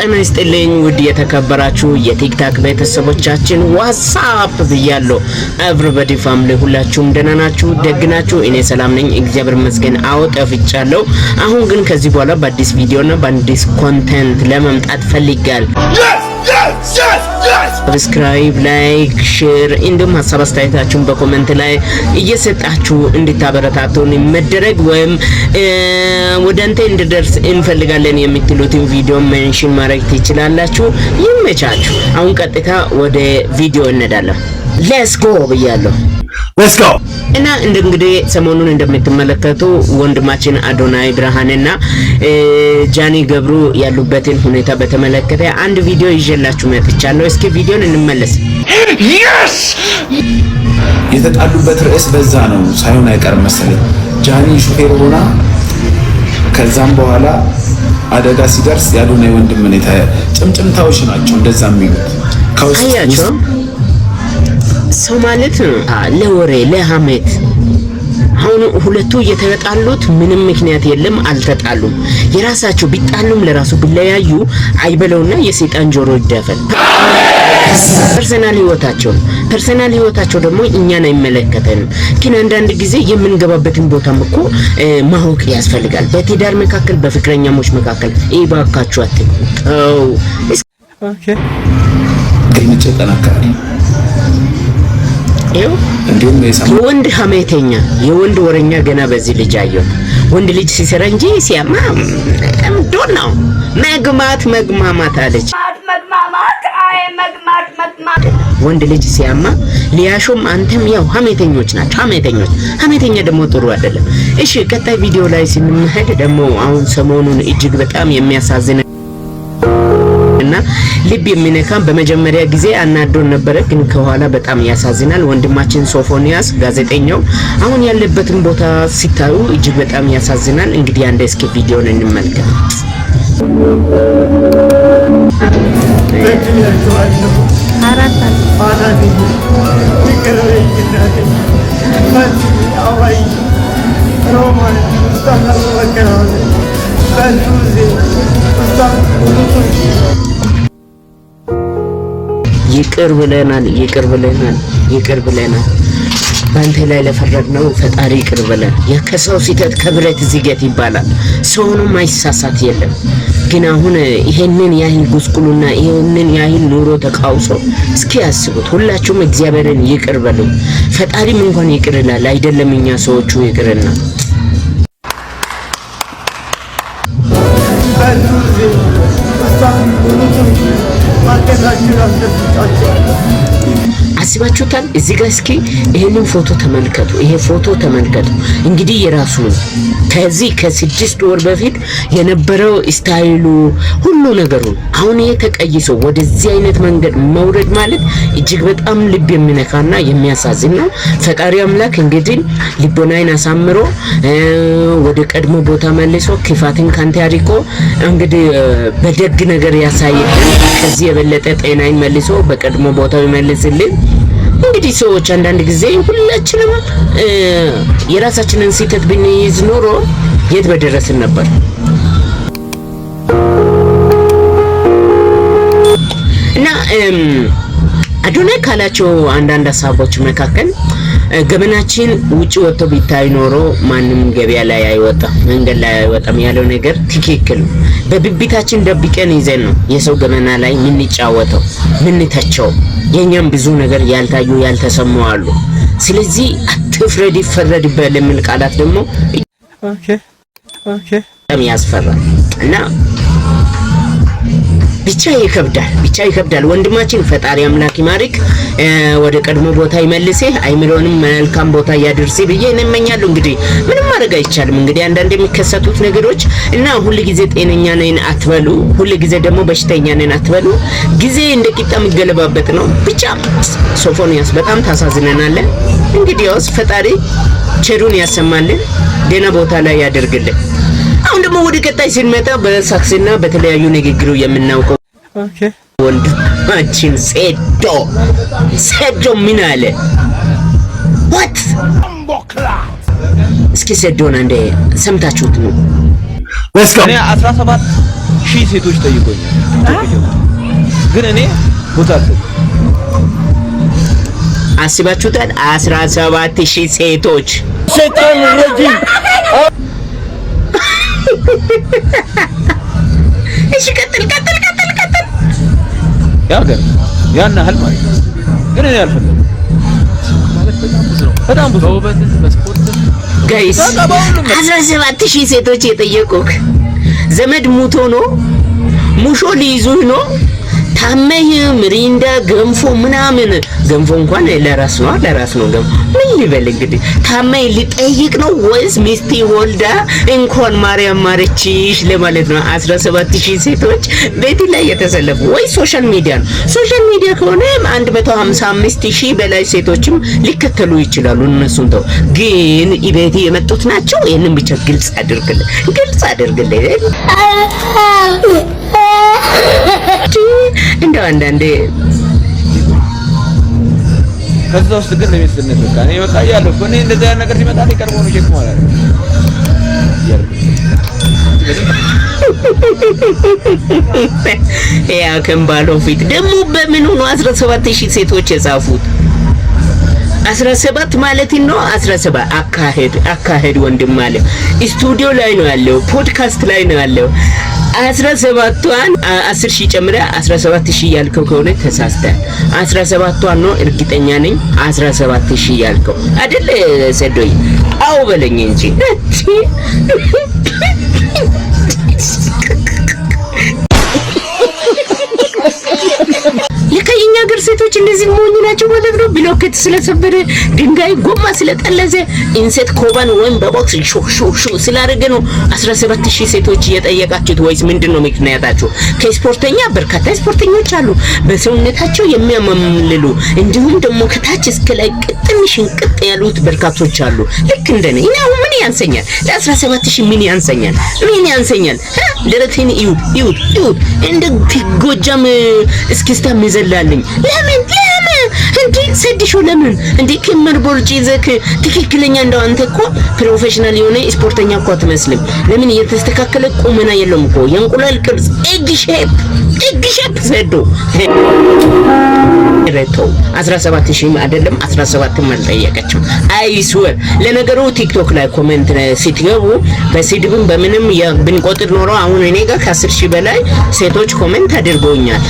ጤና ይስጥልኝ ውድ የተከበራችሁ የቲክታክ ቤተሰቦቻችን ዋትስአፕ ብያለሁ። ኤቭሪባዲ ፋሚሊ ሁላችሁም ደህና ናችሁ? ደግናችሁ? እኔ ሰላም ነኝ እግዚአብሔር ይመስገን። ጠፍቻለሁ። አሁን ግን ከዚህ በኋላ በአዲስ ቪዲዮና በአዲስ ኮንቴንት ለመምጣት ፈልጋለሁ። ሰብስክራይብ፣ ላይክ፣ ሼር እንዲሁም ሀሳብ አስተያየታችሁን በኮሜንት ላይ እየሰጣችሁ እንድታበረታቱን መደረግ ወይም ወደ አንተ እንድደርስ እንፈልጋለን የምትሉትን ቪዲዮ ሜንሽን ማድረግ ትችላላችሁ። ይመቻችሁ። አሁን ቀጥታ ወደ ቪዲዮ እንሄዳለን። ሌትስ ጎ ብያለሁ። Let's go. እና እንግዲህ ሰሞኑን እንደምትመለከቱ ወንድማችን አዶናይ ብርሃንና ጃኒ ገብሩ ያሉበትን ሁኔታ በተመለከተ አንድ ቪዲዮ ይዤላችሁ መጥቻለሁ። እስኪ ቪዲዮን እንመለስ። Yes! የተጣሉበት ርዕስ በዛ ነው ሳይሆን አይቀርም መሰለኝ። ጃኒ ሹፌር ሆና ከዛም በኋላ አደጋ ሲደርስ ያዶናይ ወንድም ነው ጭምጭምታዎች ናቸው እንደዛ የሚሉት ከውስጥ ሰው ማለት ለወሬ ለሐሜት አሁን ሁለቱ እየተጣሉት ምንም ምክንያት የለም፣ አልተጣሉም። የራሳቸው ቢጣሉም ለራሱ ቢለያዩ አይበለውና የሰይጣን ጆሮ ይደፈን። ፐርሰናል ህይወታቸው ደግሞ እኛን አይመለከተንም። ግን አንዳንድ ጊዜ የምንገባበትን ቦታም እኮ ማወቅ ያስፈልጋል። በትዳር መካከል በፍቅረኛሞች መካከል እባካችሁ አትተው። ኦኬ ግልምጭ ተናካሪ የወንድ ሐሜተኛ የወንድ ወረኛ ገና በዚህ ልጅ አየሁ። ወንድ ልጅ ሲሰራ እንጂ ሲያማ ነው መግማማት አለች። ወንድ ልጅ ሲያማ ሊያሾም አንተም ያው ሐሜተኞች ናቸው። ሐሜተኛ ደግሞ ጥሩ አይደለም። እሺ ቀጣይ ቪዲዮ ላይ ስንመሄድ ደግሞ አሁን ሰሞኑን እጅግ በጣም የሚያሳዝን እና ልብ የሚነካ በመጀመሪያ ጊዜ አናዶን ነበር፣ ግን ከኋላ በጣም ያሳዝናል። ወንድማችን ሶፎንያስ ጋዜጠኛው አሁን ያለበትን ቦታ ሲታዩ እጅግ በጣም ያሳዝናል። እንግዲህ አንድ እስኪ ቪዲዮን እንመልከት። ይቅር ብለናል። ባንተ ላይ ለፈረድነው ፈጣሪ ይቅር በለን። የከሰው ሲተት ከብረት ዝገት ይባላል። ሰውንም አይሳሳት የለም። ግን አሁን ይሄንን ያህል ጉስቁሉና ይሄንን ያህል ኑሮ ተቃውሶ እስኪ ያስቡት። ሁላችሁም እግዚአብሔርን ይቅር በሉ። ፈጣሪም እንኳን ይቅር ይላል አይደለም እኛ ሰዎቹ ይቅርና አስባችሁታል? እዚህ ጋር እስኪ ይሄንን ፎቶ ተመልከቱ። ይሄ ፎቶ ተመልከቱ። እንግዲህ የራሱ ከዚህ ከ6 ወር በፊት የነበረው ስታይሉ ሁሉ ነገሩ አሁን ይሄ ተቀይሶ ወደዚህ አይነት መንገድ መውረድ ማለት እጅግ በጣም ልብ የሚነካና የሚያሳዝን ነው። ፈጣሪ አምላክ እንግዲህ ልቦናዬን አሳምሮ ወደ ቀድሞ ቦታ መልሶ ክፋትን ካንተ ያርቆ እንግዲህ በደግ ነገር ያሳየን። ከዚህ የበለጠ ጤናዬን መልሶ በቀድሞ ቦታው ይመልስልን። እንግዲህ ሰዎች አንዳንድ ጊዜ ሁላችንም የራሳችንን ሲተት ብንይዝ ኖሮ የት በደረስን ነበር። እና አዶናይ ካላቸው አንዳንድ ሀሳቦች መካከል ገመናችን ውጪ ወጥቶ ቢታይ ኖሮ ማንም ገበያ ላይ አይወጣም፣ መንገድ ላይ አይወጣም ያለው ነገር ትክክል ነው። በብብታችን ደብቀን ይዘን ነው የሰው ገመና ላይ ምን ይጫወተው ምን ተቸው። የኛም ብዙ ነገር ያልታዩ ያልተሰሙ አሉ። ስለዚህ አትፍረድ ይፈረድብህ የሚል ቃላት ደግሞ በጣም ያስፈራል እና ብቻ ይከብዳል። ወንድማችን ፈጣሪ አምላክ ይማርክ፣ ወደ ቀድሞ ቦታ ይመልስህ፣ አይምሮንም መልካም ቦታ ያድርስ ብዬ እመኛለሁ። እንግዲህ ምንም ማድረግ አይቻልም። እንግዲህ አንዳንድ የሚከሰቱት ነገሮች እና ሁሉ ጊዜ ጤነኛ ነን አትበሉ፣ ሁሉ ጊዜ ደግሞ በሽተኛ ነን አትበሉ። ጊዜ እንደ ቂጣ የሚገለባበት ነው። ብቻ ሶፎንያስ በጣም ታሳዝነናለህ። እንግዲያውስ ፈጣሪ ቸሩን ያሰማልን፣ ደህና ቦታ ላይ ያደርግልን። አሁን ደግሞ ወደ ቀጣይ ስንመጣ በሳክስና በተለያዩ ንግግሩ የምናውቀው ወንድማችን ሴዶ ምን አለ? what እስኪ ሴዶን አንዴ ሰምታችሁት ነው። let's go። እኔ 17 ሺህ ሴቶች ጠይቆኛል። ግን እኔ ቦታ አስባችሁታል? 17000 ሴቶች ሰይጣን ረጂም። እሺ ቀጥል። ያን ያህል ማለት ነው። ግን እኔ አልፈልግም ማለት በጣም ብዙ ጋይስ 17000 ሴቶች የጠየቁክ ዘመድ ሙቶ ነው ሙሾ ሊይዙህ ነው ታመህ ምሪንዳ ገንፎ ምናምን ገንፎ እንኳን ለራስ ነው ገንፎ ምን ይበል እንግዲህ ታመህ ሊጠይቅ ነው ወይስ ሚስቴ ወልዳ እንኳን ማርያም ማረችሽ ለማለት ነው? 17000 ሴቶች ቤት ላይ የተሰለፉ ወይ ሶሻል ሚዲያ ከሆነ 155000 በላይ ሴቶችም ሊከተሉ ይችላሉ። እነሱን ተው፣ ግን ኢቤቲ የመጡት ናቸው። ይሄንን ብቻ ግልጽ አድርግልኝ። እንደው አንዳንዴ ከዛ ውስጥ ግን ለሚስጥነት በቃ እኔ በቃ ያለው እኔ እንደዛ ያን ነገር ሲመጣ ቀርቦ ነው ቼክ ማለት ነው። ያ ከንባለው ፊት ደግሞ በምን ሆኖ 17000 ሴቶች የጻፉት 17 ማለት ነው። 17 አካሄድ ወንድም ማለት ስቱዲዮ ላይ ነው ያለው፣ ፖድካስት ላይ ነው ያለው። 17ቷን 10000 ጨምረ 17000 ያልከው ከሆነ ተሳስተሃል። 17ቷን ነው እርግጠኛ ነኝ 17000 ያልከው አይደል? ሰዶይ አው በለኝ እንጂ የከኛ ሀገር ሴቶች እንደዚህ ሞኝ ናቸው ማለት ነው። ብሎኬት ስለሰበረ ድንጋይ ጎማ ስለጠለዘ ኢንሴት ኮባን ወይም በቦክስ ሾ ስላደረገ ነው 17000 ሴቶች እየጠየቃችሁት ወይስ ምንድነው ምክንያታችሁ? ከስፖርተኛ በርካታ ስፖርተኞች አሉ በሰውነታቸው የሚያማምልሉ እንዲሁም ደግሞ ከታች እስከ ላይ ቅጥ ያሉት በርካቶች አሉ። ልክ እንደኔ ነው። ምን ያንሰኛል? ለ17000 ምን ያንሰኛል? ደረቴን ይውት እንደ ጎጃም እስኪስታ መዘላለኝ ለምን እንዴ ሰድሾ ለምን እንዴ ከመር ቦርጭ ይዘክ ትክክለኛ እንደው አንተ እኮ ፕሮፌሽናል የሆነ ስፖርተኛ እኮ አትመስልም። ለምን እየተስተካከለ ቁመና የለውም እኮ የእንቁላል ቅርጽ ኤግ ሼፕ ዘዶ ረቶ 17000 አይደለም 17ም አልጠየቀችም። አይስወር ለነገሩ ቲክቶክ ላይ ኮሜንት ሲትገቡ በሲድብም በምንም ብንቆጥር ኖሮ አሁን እኔ ጋር ከ10000 በላይ ሴቶች ኮሜንት አድርገውኛል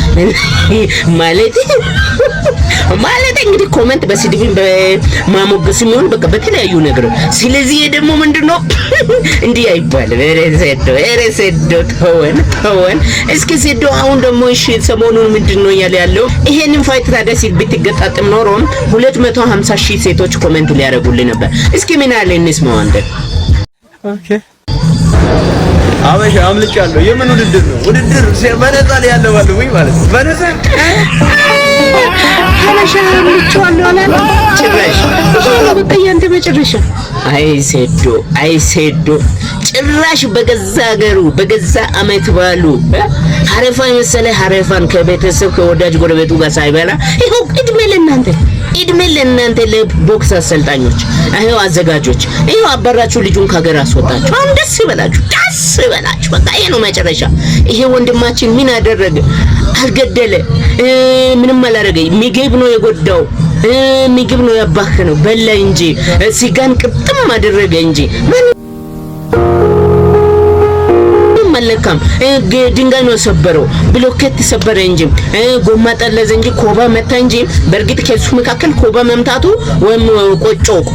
ማለት እንግዲህ ኮሜንት በሲድብም በማሞገስም ይሁን በቃ በተለያዩ ነገር። ስለዚህ ደግሞ ምንድነው እንዲህ አይባልም። ሴዶ ተወን እስኪ ሴዶ አሁን ደግሞ እሺ ሰሞኑን ምንድነው ያለው ይሄንን ፋይት ታዲያ ሲል ብትገጣጥም ኖሮ 250000 ሴቶች ኮሜንት ሊያደርጉልኝ ነበር። እስኪ ምን አለ እንስማው አንተ። ኦኬ አበሻ አምልጫለሁ። የምን ውድድር ነው? ውድድር በነፃ ላይ ያለው ወይ ማለት ነው። በነፃ አበሻ አምልጫለሁ አላለ ጭራሽ። በቃ ያንተ መጨረሻ አይሴዶ ጭራሽ በገዛ ሀገሩ በገዛ አመት ባሉ ሀረፋ የመሰለ ሀረፋን ከቤተሰብ ከወዳጅ ጎረቤቱ ጋር ሳይበላ ይኸው እድሜ ለእናንተ ለቦክስ አሰልጣኞች አይው አዘጋጆች ይኸው አባራችሁ ልጁን ከሀገር አስወጣችሁ። አሁን ደስ ይበላችሁ በቃ ይሄ ነው መጨረሻ። ይሄ ወንድማችን ምን አደረገ? አልገደለ፣ ምንም አላደረገ። ምግብ ነው የጎዳው፣ ምግብ ነው ያባከነው። በላ እንጂ ሲጋን ቅጥም አደረገ እንጂ መለካም ድንጋይ ነው ሰበረው፣ ብሎኬት ሰበረ እንጂ ጎማ ጠለዘ እንጂ ኮባ መታ እንጂ። በእርግጥ ከሱ መካከል ኮባ መምታቱ ወይም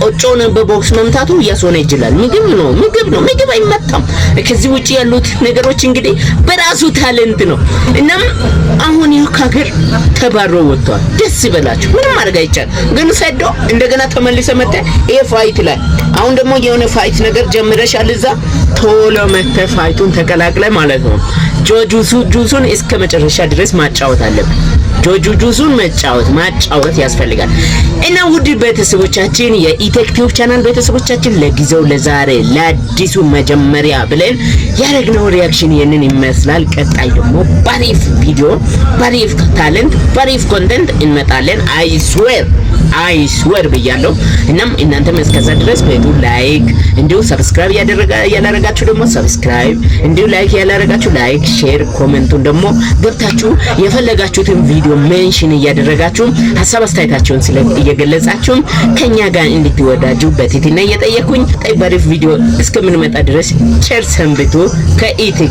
ቆጮን በቦክስ መምታቱ ያስሆነ ይችላል። ምግብ አይመታም። ከዚህ ውጪ ያሉት ነገሮች እንግዲህ በራሱ ታለንት ነው። እናም አሁን ይሄ ከሀገር ተባሮ ወጥቷል። ደስ ይበላችሁ። ምንም ማድረግ አይቻል። ግን ሰዶ እንደገና ተመልሰ መጣ ይሄ ፋይት ላይ አሁን ደግሞ የሆነ ፋይት ነገር ጀምረሻል። እዛ ቶሎ መተ ፋይቱን ተቀላቅለ ማለት ነው። ጁሱን እስከ መጨረሻ ድረስ ማጫወት አለብን። ጁሱን ማጫወት ያስፈልጋል። እና ውድ ቤተሰቦቻችን የኢቴክ ቲዩብ ቻናል ቤተሰቦቻችን ለጊዜው ለዛሬ ለአዲሱ መጀመሪያ ብለን ያደረግነው ሪአክሽን ይሄንን ይመስላል። ቀጣይ ደግሞ ባሪፍ ቪዲዮ፣ ባሪፍ ታለንት፣ ባሪፍ ኮንቴንት እንመጣለን። አይ ስዌር አይስወር ብያለሁ። እናም እናንተም እስከዛ ድረስ በዱ ላይክ እንዲሁ ሰብስክራይብ ያላረጋችሁ ደግሞ ሰብስክራይብ እንዲሁ ላይክ ያላረጋችሁ ላይክ፣ ሼር፣ ኮሜንቱን ደግሞ ገብታችሁ የፈለጋችሁትን ቪዲዮ ሜንሽን እያደረጋችሁ ሐሳብ አስተያየታችሁን እየገለጻችሁ ከኛ ጋር እንድትወዳጁ በትህትና እየጠየኩኝ በአሪፍ ቪዲዮ እስከምንመጣ ድረስ ቸር ሰንብቱ ከኢቲክ